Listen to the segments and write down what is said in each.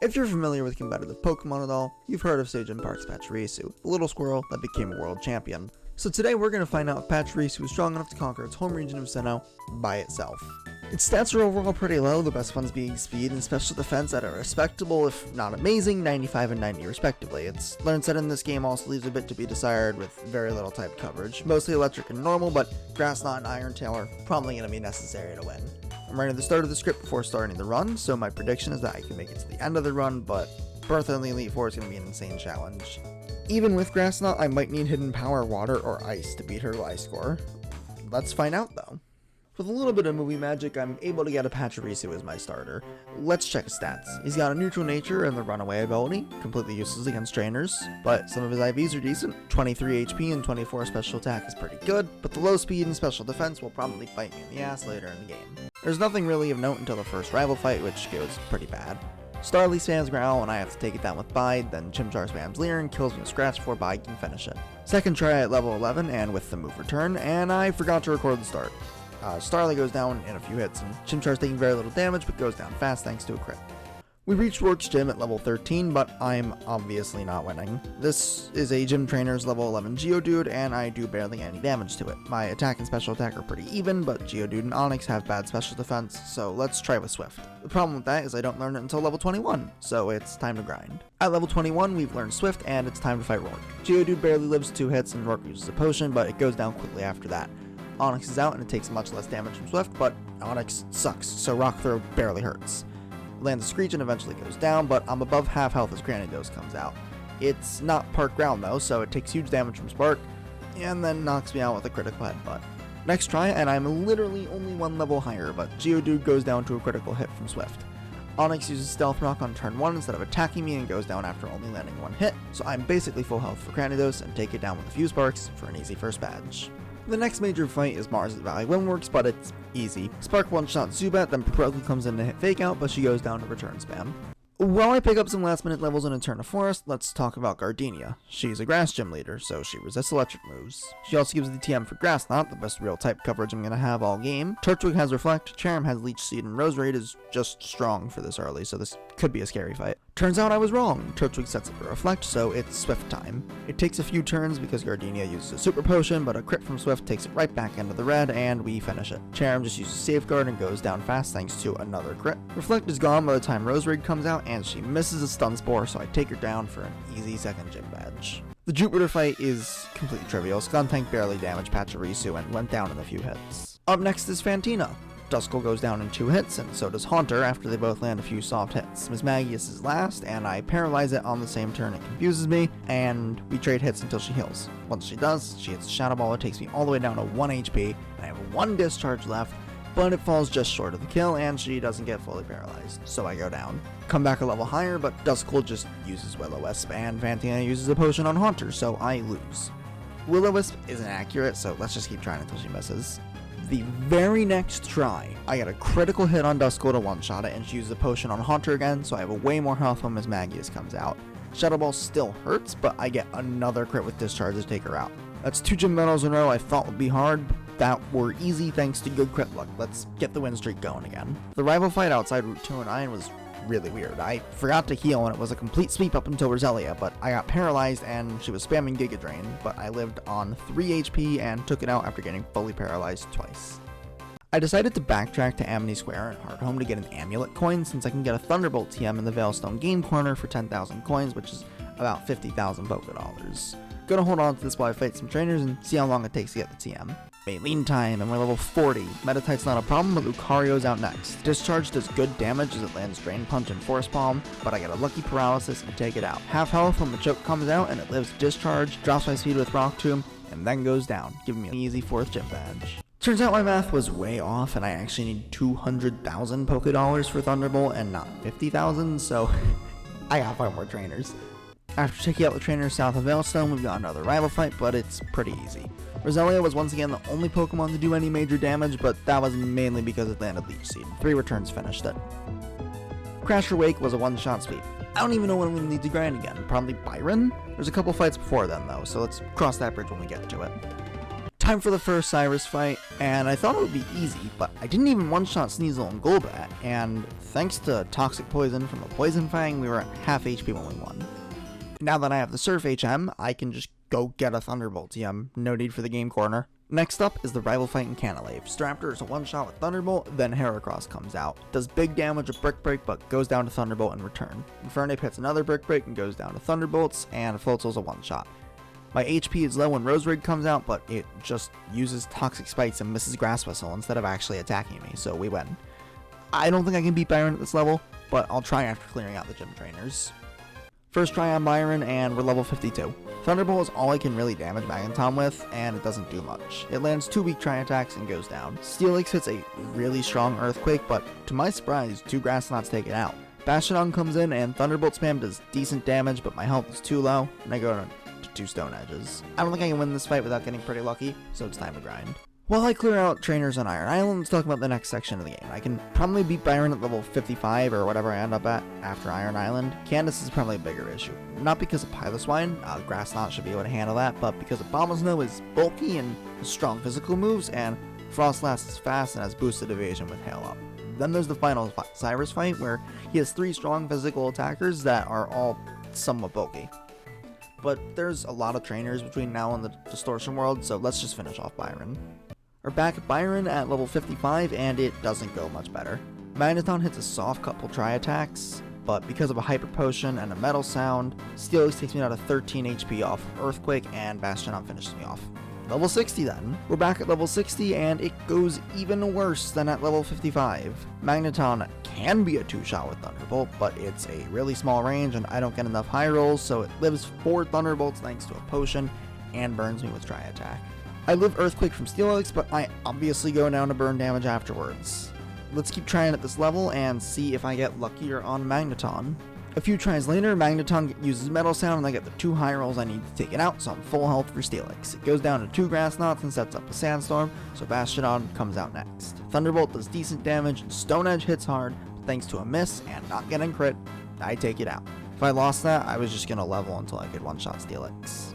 If you're familiar with competitive Pokemon at all, you've heard of Sage Park's Pachirisu, the little squirrel that became a world champion. So today we're going to find out if Pachirisu is strong enough to conquer its home region of Sinnoh by itself. Its stats are overall pretty low, the best ones being speed and special defense at a respectable, if not amazing, 95 and 90 respectively. Its learn set in this game also leaves a bit to be desired with very little type coverage, mostly electric and normal, but Grass Knot and Iron Tail are probably going to be necessary to win. I'm writing the start of the script before starting the run, so my prediction is that I can make it to the end of the run, but Bertha in the Elite Four is going to be an insane challenge. Even with Grass Knot, I might need Hidden Power, Water, or Ice to beat her life score. Let's find out though. With a little bit of movie magic, I'm able to get a Pachirisu as my starter. Let's check his stats. He's got a neutral nature and the runaway ability, completely useless against trainers, but some of his IVs are decent. 23 HP and 24 special attack is pretty good, but the low speed and special defense will probably bite me in the ass later in the game. There's nothing really of note until the first rival fight, which goes pretty bad. Starly spams Growl and I have to take it down with Bide, then Chimchar spams Leer and kills me with Scratch before Bide can finish it. Second try at level 11 and with the move return, and I forgot to record the start. Starly goes down in a few hits, and Chimchar's taking very little damage, but goes down fast thanks to a crit. We reach Rourke's gym at level 13, but I'm obviously not winning. This is a gym trainer's level 11 Geodude, and I do barely any damage to it. My attack and special attack are pretty even, but Geodude and Onix have bad special defense, so let's try with Swift. The problem with that is I don't learn it until level 21, so it's time to grind. At level 21, we've learned Swift, and it's time to fight Rourke. Geodude barely lives 2 hits, and Rourke uses a potion, but it goes down quickly after that. Onix is out and it takes much less damage from Swift, but Onix sucks, so Rock Throw barely hurts. It lands a Screech and eventually goes down, but I'm above half health as Granidos comes out. It's not Park Ground though, so it takes huge damage from Spark, and then knocks me out with a critical headbutt. Next try, and I'm literally only 1 level higher, but Geodude goes down to a critical hit from Swift. Onix uses Stealth Rock on turn 1 instead of attacking me and goes down after only landing 1 hit, so I'm basically full health for Granidos and take it down with a few Sparks for an easy first badge. The next major fight is Mars at Valley Windworks, but it's easy. Spark one-shot Zubat, then Propeller comes in to hit Fake Out, but she goes down to return spam. While I pick up some last-minute levels in Eterna Forest, let's talk about Gardenia. She's a grass gym leader, so she resists electric moves. She also gives the TM for Grass Knot, the best real type coverage I'm gonna have all game. Turtwig has Reflect, Charm has Leech Seed, and Roserade is just strong for this early, so this could be a scary fight. Turns out I was wrong. Turtwig sets up a Reflect, so it's Swift time. It takes a few turns because Gardenia uses a Super Potion, but a crit from Swift takes it right back into the red, and we finish it. Charm just uses Safeguard and goes down fast thanks to another crit. Reflect is gone by the time Roserade comes out, and she misses a Stun Spore, so I take her down for an easy second gym badge. The Jupiter fight is completely trivial. Skuntank barely damaged Pachirisu and went down in a few hits. Up next is Fantina. Duskull goes down in 2 hits, and so does Haunter after they both land a few soft hits. Mismagius is last, and I paralyze it on the same turn it confuses me, and we trade hits until she heals. Once she does, she hits a Shadow Ball, it takes me all the way down to 1 HP, and I have 1 discharge left, but it falls just short of the kill, and she doesn't get fully paralyzed, so I go down. Come back a level higher, but Duskull just uses Will-O-Wisp, and Fantina uses a potion on Haunter, so I lose. Will-O-Wisp isn't accurate, so let's just keep trying until she misses. The very next try, I get a critical hit on Duskull to one-shot it, and she uses a potion on Haunter again, so I have way more health when Mismagius comes out. Shadow Ball still hurts, but I get another crit with Discharge to take her out. That's 2 gym battles in a row I thought would be hard, that were easy thanks to good crit luck. Let's get the win streak going again. The rival fight outside Route 209 was really weird. I forgot to heal and it was a complete sweep up until Roselia, but I got paralyzed and she was spamming Giga Drain, but I lived on 3 HP and took it out after getting fully paralyzed twice. I decided to backtrack to Amity Square and Hardhome to get an Amulet coin since I can get a Thunderbolt TM in the Veilstone Game Corner for 10,000 coins, which is about 50,000 Poké-Dollars. Gonna hold on to this while I fight some trainers and see how long it takes to get the TM. Maylene time, and we're level 40. Metatite's not a problem, but Lucario's out next. Discharge does good damage as it lands Drain Punch and Force Palm, but I get a lucky paralysis and take it out. Half health when the choke comes out, and it lives Discharge, drops my speed with Rock Tomb, and then goes down, giving me an easy 4th gym badge. Turns out my math was way off, and I actually need 200,000 Poké-Dollars for Thunderbolt and not 50,000, so I got 5 more trainers. After taking out the trainers south of Veilstone, we've got another rival fight, but it's pretty easy. Roselia was once again the only Pokemon to do any major damage, but that was mainly because it landed Leech Seed. 3 returns finished it. Crasher Wake was a one-shot sweep. I don't even know when we need to grind again. Probably Byron? There's a couple fights before then though, so let's cross that bridge when we get to it. Time for the first Cyrus fight, and I thought it would be easy, but I didn't even one-shot Sneasel and Golbat, and thanks to Toxic Poison from the Poison Fang, we were at half HP when we won. Now that I have the Surf HM, I can just go get a Thunderbolt TM, no need for the game corner. Next up is the rival fight in Canalave. Staraptor is a one-shot with Thunderbolt, then Heracross comes out. Does big damage with Brick Break, but goes down to Thunderbolt in return. Infernape hits another Brick Break and goes down to Thunderbolts, and Floatzel's a one-shot. My HP is low when Roserig comes out, but it just uses Toxic Spikes and misses Grass Whistle instead of actually attacking me, so we win. I don't think I can beat Byron at this level, but I'll try after clearing out the gym trainers. First try on Byron, and we're level 52. Thunderbolt is all I can really damage Magneton with, and it doesn't do much. It lands 2 weak Tri attacks and goes down. Steelix hits a really strong Earthquake, but to my surprise, 2 Grass Knots take it out. Bastiodon comes in, and Thunderbolt spam does decent damage, but my health is too low, and I go to 2 Stone Edges. I don't think I can win this fight without getting pretty lucky, so it's time to grind. While I clear out trainers on Iron Island, let's talk about the next section of the game. I can probably beat Byron at level 55 or whatever I end up at after Iron Island. Candace is probably a bigger issue. Not because of Piloswine, Grass Knot should be able to handle that, but because Abomasnow is bulky and has strong physical moves, and Frostlass is fast and has boosted evasion with Hail Up. Then there's the final Cyrus fight, where he has 3 strong physical attackers that are all somewhat bulky. But there's a lot of trainers between now and the Distortion World, so let's just finish off Byron. We're back at Byron at level 55, and it doesn't go much better. Magneton hits a soft couple Tri-attacks, but because of a Hyper Potion and a Metal Sound, Steelix takes me down to 13 HP off of Earthquake, and Bastiodon finishes me off. Level 60 then. We're back at level 60, and it goes even worse than at level 55. Magneton can be a 2-shot with Thunderbolt, but it's a really small range, and I don't get enough high rolls, so it lives 4 Thunderbolts thanks to a potion, and burns me with Tri-attack. I live Earthquake from Steelix, but I obviously go down to burn damage afterwards. Let's keep trying at this level and see if I get luckier on Magneton. A few tries later, Magneton uses Metal Sound and I get the 2 high rolls I need to take it out, so I'm full health for Steelix. It goes down to 2 Grass Knots and sets up a Sandstorm, so Bastiodon comes out next. Thunderbolt does decent damage, and Stone Edge hits hard, but thanks to a miss and not getting crit, I take it out. If I lost that, I was just going to level until I could one-shot Steelix.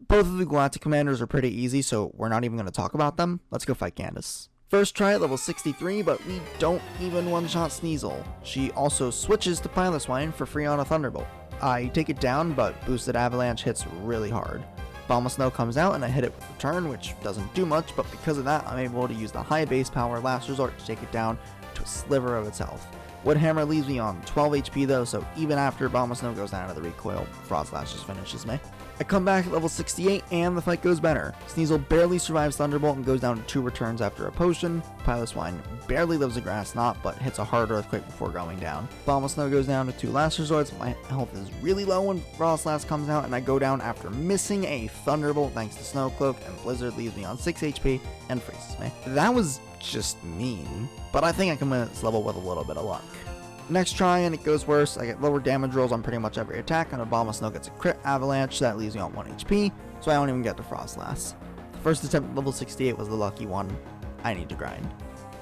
Both of the Galactic Commanders are pretty easy, so we're not even going to talk about them. Let's go fight Candace. First try at level 63, but we don't even one-shot Sneasel. She also switches to Piloswine for free on a Thunderbolt. I take it down, but Boosted Avalanche hits really hard. Abomasnow comes out and I hit it with Return, which doesn't do much, but because of that, I'm able to use the high base power Last Resort to take it down to a sliver of its health. Woodhammer leaves me on 12 HP though, so even after Abomasnow goes down to the recoil, Frostlass just finishes me. I come back at level 68 and the fight goes better. Sneasel barely survives Thunderbolt and goes down to 2 returns after a potion. Piloswine barely lives a Grass Knot but hits a hard Earthquake before going down. Abomasnow goes down to 2 Last Resorts. My health is really low when Frostlass comes out and I go down after missing a Thunderbolt thanks to Snowcloak, and Blizzard leaves me on 6 HP and freezes me. That was just mean, but I think I can win at this level with a little bit of luck. Next try and it goes worse. I get lower damage rolls on pretty much every attack, and Abomasnow gets a crit Avalanche that leaves me on 1 HP, so I don't even get to Frostlass. The first attempt at level 68 was the lucky one. I need to grind.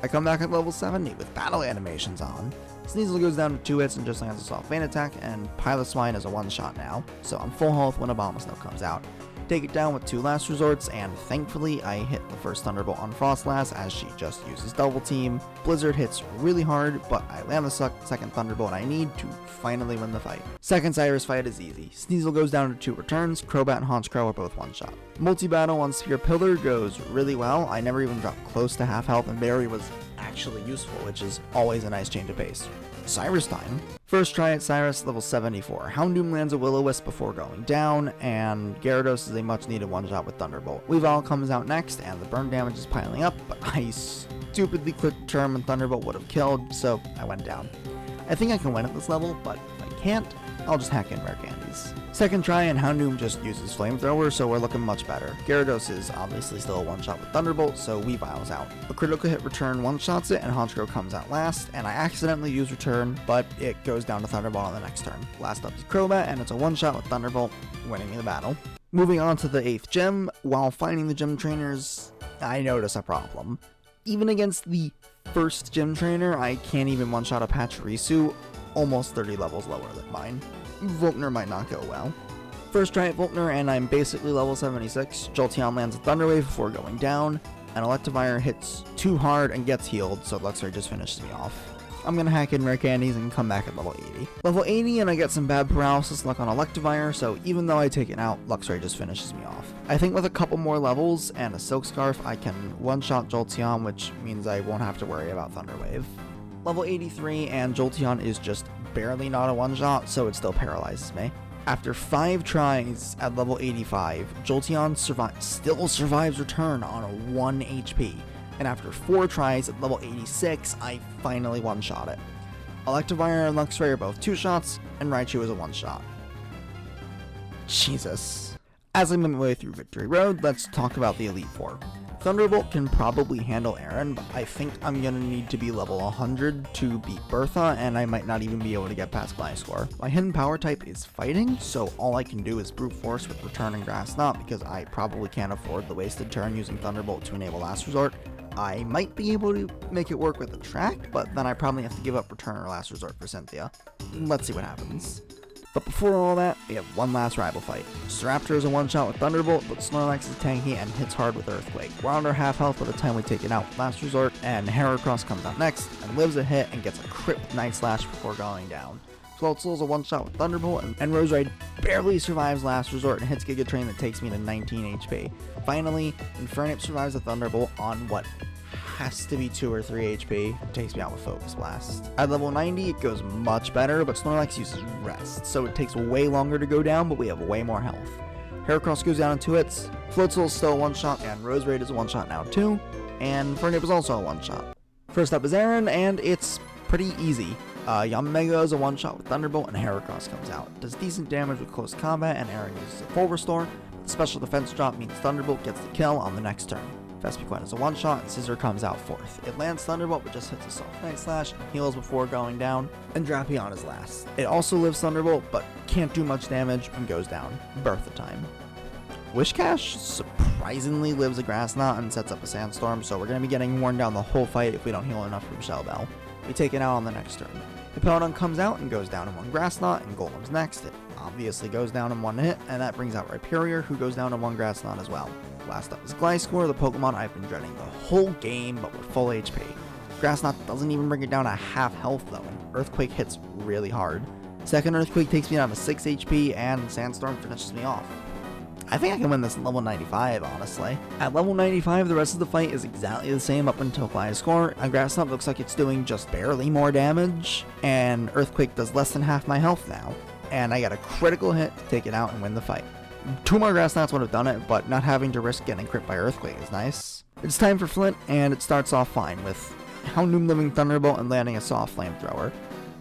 I come back at level 70 with battle animations on. Sneasel goes down to 2 hits and just lands a soft Vein attack, and Piloswine is a one-shot now, so I'm full health when Abomasnow comes out. Take it down with 2 Last Resorts, and thankfully I hit the first Thunderbolt on Frostlass as she just uses Double Team. Blizzard hits really hard, but I land the second Thunderbolt I need to finally win the fight. Second Cyrus fight is easy. Sneasel goes down to 2 returns, Crobat and Honchkrow are both one-shot. Multi-battle on Sphere Pillar goes really well. I never even dropped close to half health, and Berry was actually useful, which is always a nice change of pace. Cyrus time. First try at Cyrus, level 74. Houndoom lands a Will-O-Wisp before going down, and Gyarados is a much needed one-shot with Thunderbolt. Weavile comes out next, and the burn damage is piling up, but I stupidly clicked Charm and Thunderbolt would have killed, so I went down. I think I can win at this level, but if I can't, I'll just hack in Rare Candies. Second try, and Houndoom just uses Flamethrower, so we're looking much better. Gyarados is obviously still a one-shot with Thunderbolt, so Weavile's out. A critical hit return one-shots it, and Honchkrow comes out last, and I accidentally use Return, but it goes down to Thunderbolt on the next turn. Last up is Crobat, and it's a one-shot with Thunderbolt, winning me the battle. Moving on to the 8th gym, while finding the gym trainers, I notice a problem. Even against the first gym trainer, I can't even one-shot a Pachirisu, almost 30 levels lower than mine. Volkner might not go well. First try at Volkner, and I'm basically level 76. Jolteon lands a Thunder Wave before going down, and Electivire hits too hard and gets healed, so Luxray just finishes me off. I'm gonna hack in rare candies and come back at level 80. Level 80 and I get some bad paralysis luck on Electivire, so even though I take it out, Luxray just finishes me off. I think with a couple more levels and a Silk Scarf, I can one-shot Jolteon, which means I won't have to worry about Thunder Wave. Level 83 and Jolteon is just barely not a one-shot, so it still paralyzes me. After 5 tries at level 85, Jolteon still survives return on a 1 HP. And after 4 tries at level 86, I finally one-shot it. Electivire and Luxray are both 2-shots, and Raichu is a 1-shot. Jesus. As I make my way through Victory Road, let's talk about the Elite Four. Thunderbolt can probably handle Aaron, but I think I'm gonna need to be level 100 to beat Bertha, and I might not even be able to get past Gliscor. My hidden power type is fighting, so all I can do is brute force with Return and Grass Knot, because I probably can't afford the wasted turn using Thunderbolt to enable Last Resort. I might be able to make it work with the track, but then I probably have to give up Return or Last Resort for Cynthia. Let's see what happens. But before all that, we have one last rival fight. Staraptor is a one-shot with Thunderbolt, but Snorlax is tanky and hits hard with Earthquake. We're under half health by the time we take it out with Last Resort, and Heracross comes out next and lives a hit and gets a crit with Night Slash before going down. Floatzel is a one-shot with Thunderbolt, and Roserade barely survives Last Resort and hits Giga Train that takes me to 19 HP. Finally, Infernape survives a Thunderbolt on what has to be 2 or 3 HP, it takes me out with Focus Blast. At level 90, it goes much better, but Snorlax uses Rest, so it takes way longer to go down, but we have way more health. Heracross goes down in 2 hits, Floatzel is still a one-shot, and Roserade is a one-shot now too, and Infernape is also a one-shot. First up is Aaron, and it's pretty easy. Yanmega is a one-shot with Thunderbolt, and Heracross comes out. Does decent damage with close combat, and Aaron uses a full restore. The special defense drop means Thunderbolt gets the kill on the next turn. Vespiquen is a one-shot, and Scizor comes out 4th. It lands Thunderbolt, but just hits a soft Night Slash, heals before going down, and Drapion is last. It also lives Thunderbolt, but can't do much damage and goes down. Bertha time. Wishcash surprisingly lives a Grass Knot and sets up a Sandstorm, so we're going to be getting worn down the whole fight if we don't heal enough from Shell Bell. We take it out on the next turn. Hippowdon comes out and goes down in 1 Grass Knot, and Golem's next. It obviously goes down in 1 hit, and that brings out Rhyperior, who goes down in 1 Grass Knot as well. Last up is Gliscor, the Pokemon I've been dreading the whole game, but with full HP. Grass Knot doesn't even bring it down to half health though, and Earthquake hits really hard. Second Earthquake takes me down to 6 HP, and Sandstorm finishes me off. I think I can win this at level 95, honestly. At level 95, the rest of the fight is exactly the same up until Gliscor, and Grass Knot looks like it's doing just barely more damage, and Earthquake does less than half my health now. And I got a critical hit to take it out and win the fight. 2 more Grass Knots would have done it, but not having to risk getting crit by Earthquake is nice. It's time for Flint, and it starts off fine with Houndoom living Thunderbolt and landing a soft Flamethrower.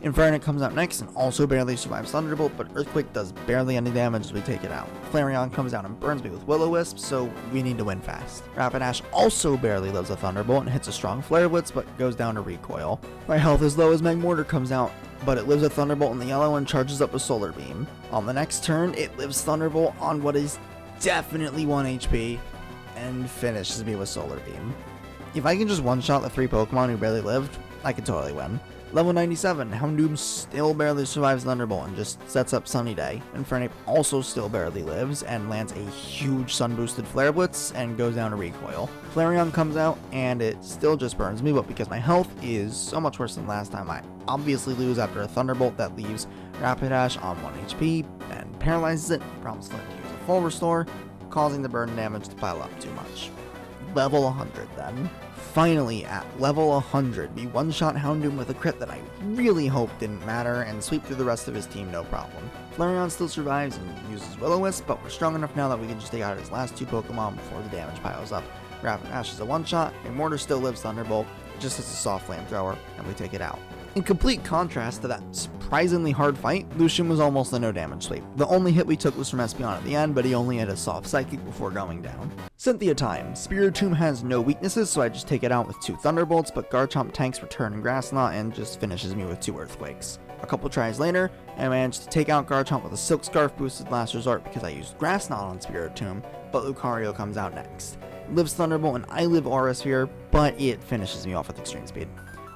Infernape comes out next and also barely survives Thunderbolt, but Earthquake does barely any damage as we take it out. Flareon comes out and burns me with Will-O-Wisp, so we need to win fast. Rapidash also barely lives a Thunderbolt and hits a strong Flare Blitz, but goes down to Recoil. My health is low as Magmortar comes out, but it lives a Thunderbolt in the yellow and charges up a Solar Beam. On the next turn, it lives Thunderbolt on what is definitely 1 HP, and finishes me with Solar Beam. If I can just one-shot the 3 Pokemon who barely lived, I could totally win. Level 97, Houndoom still barely survives Thunderbolt and just sets up Sunny Day. Infernape also still barely lives and lands a huge sun-boosted Flare Blitz and goes down to Recoil. Flareon comes out and it still just burns me, but because my health is so much worse than last time, I obviously lose after a Thunderbolt that leaves Rapidash on 1 HP and paralyzes it, prompts Flint to use a full restore, causing the burn damage to pile up too much. Level 100 then. Finally, at level 100, we one-shot Houndoom with a crit that I really hoped didn't matter and sweep through the rest of his team no problem. Flareon still survives and uses Will-O-Wisp, but we're strong enough now that we can just take out his last 2 Pokemon before the damage piles up. Rapidash is a one-shot, and Mortar still lives Thunderbolt, just as a soft Flamethrower, and we take it out. In complete contrast to that surprisingly hard fight, Lucian was almost a no damage sweep. The only hit we took was from Espeon at the end, but he only had a soft Psychic before going down. Cynthia time. Spiritomb has no weaknesses, so I just take it out with 2 Thunderbolts, but Garchomp tanks Return and Grass Knot and just finishes me with 2 Earthquakes. A couple tries later, I managed to take out Garchomp with a Silk Scarf boosted Last Resort because I used Grass Knot on Spiritomb, but Lucario comes out next. It lives Thunderbolt and I live Aura Sphere, but it finishes me off with Extreme Speed.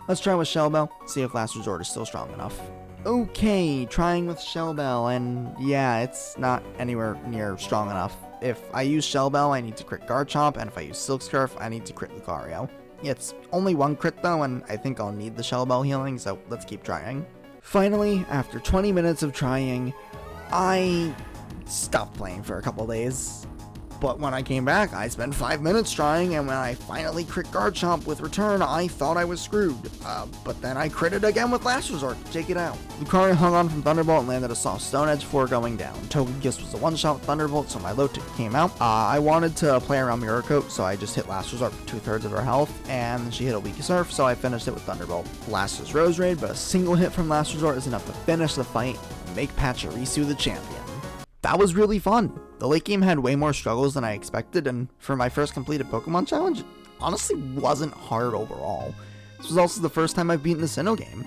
Let's try with Shell Bell, see if Last Resort is still strong enough. Okay, trying with Shell Bell, and yeah, it's not anywhere near strong enough. If I use Shell Bell, I need to crit Garchomp, and if I use Silk Scarf, I need to crit Lucario. It's only one crit though, and I think I'll need the Shell Bell healing, so let's keep trying. Finally, after 20 minutes of trying, I stopped playing for a couple days. But when I came back, I spent 5 minutes trying, and when I finally crit Garchomp with Return, I thought I was screwed. But then I critted again with Last Resort to take it out. Lucario hung on from Thunderbolt and landed a soft Stone Edge before going down. Togekiss was a one-shot with Thunderbolt, so my low tick came out. I wanted to play around Mirror Coat, so I just hit Last Resort for 2/3 of her health, and then she hit a Weak Surf, so I finished it with Thunderbolt. Last was Rose Raid, but a single hit from Last Resort is enough to finish the fight and make Pachirisu the champion. That was really fun. The late game had way more struggles than I expected, and for my first completed Pokemon challenge, it honestly wasn't hard overall. This was also the first time I've beaten a Sinnoh game.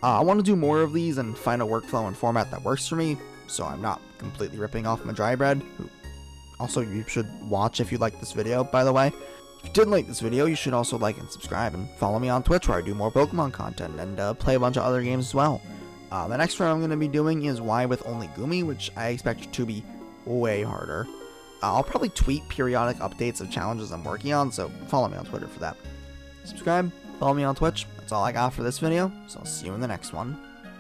I want to do more of these and find a workflow and format that works for me, so I'm not completely ripping off my Drybread, who also you should watch if you like this video, by the way. If you did like this video, you should also like and subscribe, and follow me on Twitch where I do more Pokemon content and play a bunch of other games as well. The next one I'm going to be doing is Y with only Gumi, which I expect to be way harder. I'll probably tweet periodic updates of challenges I'm working on, so follow me on Twitter for that. Subscribe, follow me on Twitch. That's all I got for this video, so I'll see you in the next one.